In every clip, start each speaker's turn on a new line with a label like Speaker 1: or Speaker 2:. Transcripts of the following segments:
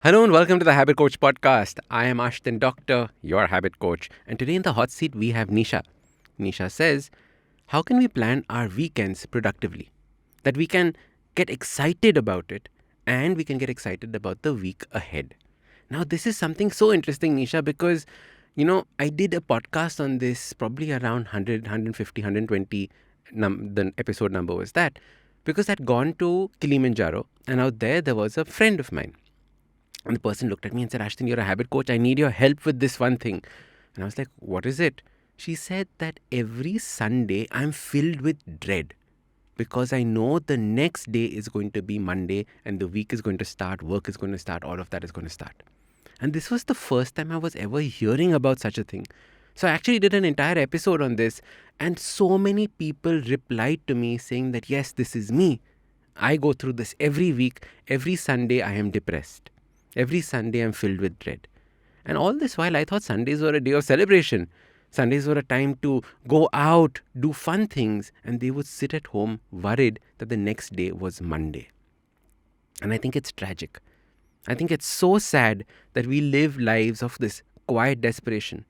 Speaker 1: Hello and welcome to the Habit Coach podcast. I am Ashdin Doctor, your habit coach, and today in the hot seat we have Nisha. Nisha says, how can we plan our weekends productively? That we can get excited about it and we can get excited about the week ahead. Now, this is something so interesting, Nisha, because I did a podcast on this probably around 100, 150, 120. The episode number was that because I'd gone to Kilimanjaro and out there was a friend of mine. And the person looked at me and said, Ashton, you're a habit coach. I need your help with this one thing. And I was like, what is it? She said that every Sunday I'm filled with dread because I know the next day is going to be Monday and the week is going to start, work is going to start, all of that is going to start. And this was the first time I was ever hearing about such a thing. So I actually did an entire episode on this, and so many people replied to me saying that, yes, this is me. I go through this every week. Every Sunday I am depressed. Every Sunday I'm filled with dread. And all this while I thought Sundays were a day of celebration. Sundays were a time to go out, do fun things, and they would sit at home worried that the next day was Monday. And I think it's tragic. I think it's so sad that we live lives of this quiet desperation,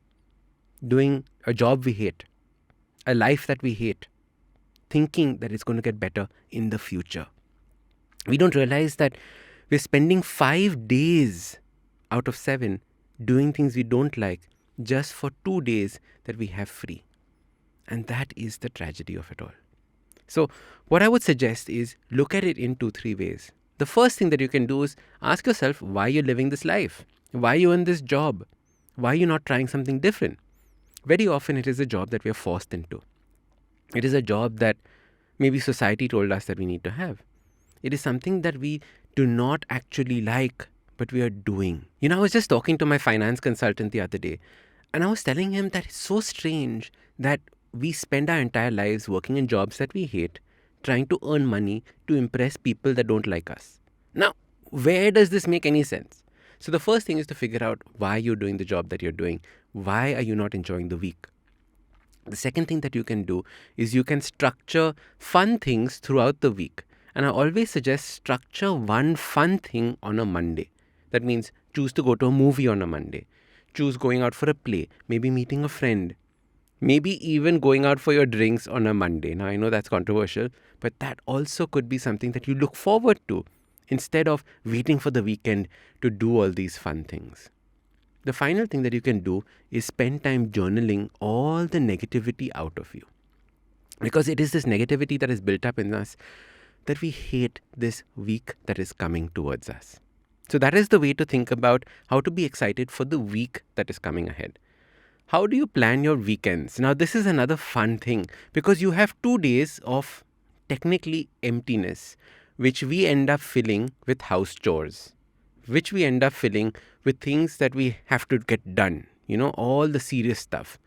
Speaker 1: doing a job we hate, a life that we hate, thinking that it's going to get better in the future. We don't realize that we're spending 5 days out of 7 doing things we don't like just for 2 days that we have free. And that is the tragedy of it all. So what I would suggest is look at it in 2-3 ways. The first thing that you can do is ask yourself why you're living this life. Why are you in this job? Why are you not trying something different? Very often it is a job that we are forced into. It is a job that maybe society told us that we need to have. It is something that we do not actually like, but we are doing. I was just talking to my finance consultant the other day, and I was telling him that it's so strange that we spend our entire lives working in jobs that we hate, trying to earn money to impress people that don't like us. Now, where does this make any sense? So the first thing is to figure out why you're doing the job that you're doing. Why are you not enjoying the week? The second thing that you can do is you can structure fun things throughout the week. And I always suggest structure one fun thing on a Monday. That means choose to go to a movie on a Monday. Choose going out for a play, maybe meeting a friend, maybe even going out for your drinks on a Monday. Now, I know that's controversial, but that also could be something that you look forward to instead of waiting for the weekend to do all these fun things. The final thing that you can do is spend time journaling all the negativity out of you. Because it is this negativity that is built up in us that we hate this week that is coming towards us. So that is the way to think about how to be excited for the week that is coming ahead. How do you plan your weekends? Now, this is another fun thing because you have 2 days of technically emptiness, which we end up filling with house chores, which we end up filling with things that we have to get done, all the serious stuff.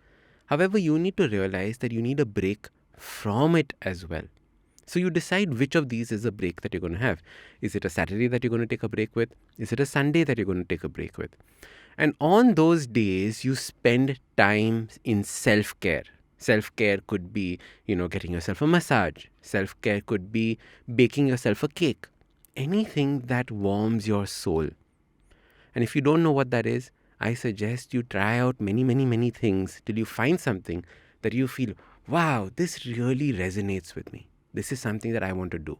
Speaker 1: However, you need to realize that you need a break from it as well. So you decide which of these is a break that you're going to have. Is it a Saturday that you're going to take a break with? Is it a Sunday that you're going to take a break with? And on those days, you spend time in self-care. Self-care could be, getting yourself a massage. Self-care could be baking yourself a cake. Anything that warms your soul. And if you don't know what that is, I suggest you try out many, many, many things till you find something that you feel, wow, this really resonates with me. This is something that I want to do.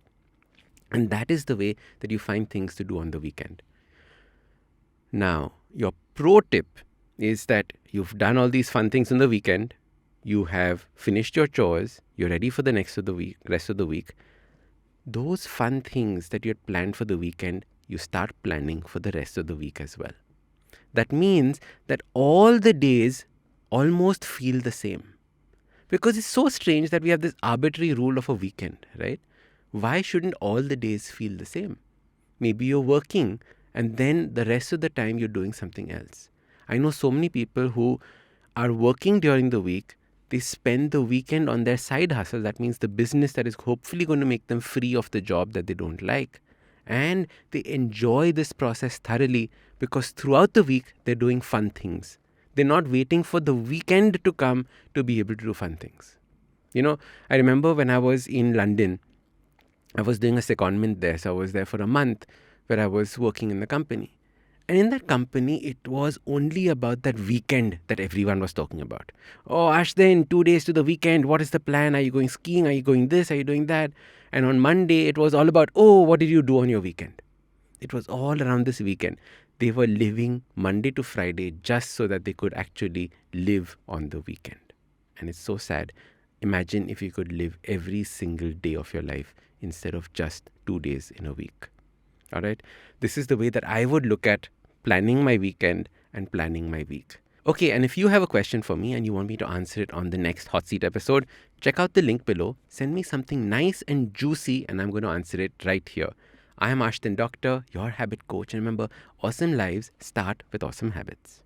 Speaker 1: And that is the way that you find things to do on the weekend. Now, your pro tip is that you've done all these fun things on the weekend. You have finished your chores. You're ready for the rest of the week. Those fun things that you had planned for the weekend, you start planning for the rest of the week as well. That means that all the days almost feel the same. Because it's so strange that we have this arbitrary rule of a weekend, right? Why shouldn't all the days feel the same? Maybe you're working and then the rest of the time you're doing something else. I know so many people who are working during the week. They spend the weekend on their side hustle. That means the business that is hopefully going to make them free of the job that they don't like. And they enjoy this process thoroughly because throughout the week, they're doing fun things. They're not waiting for the weekend to come to be able to do fun things. I remember when I was in London, I was doing a secondment there. So I was there for a month where I was working in the company. And in that company, it was only about that weekend that everyone was talking about. Oh, Ashdin, 2 days to the weekend. What is the plan? Are you going skiing? Are you going this? Are you doing that? And on Monday, it was all about, oh, what did you do on your weekend? It was all around this weekend. They were living Monday to Friday just so that they could actually live on the weekend. And it's so sad. Imagine if you could live every single day of your life instead of just 2 days in a week. All right. This is the way that I would look at planning my weekend and planning my week. Okay, and if you have a question for me and you want me to answer it on the next Hot Seat episode, check out the link below. Send me something nice and juicy, and I'm going to answer it right here. I am Ashdin Doctor, your habit coach. And remember, awesome lives start with awesome habits.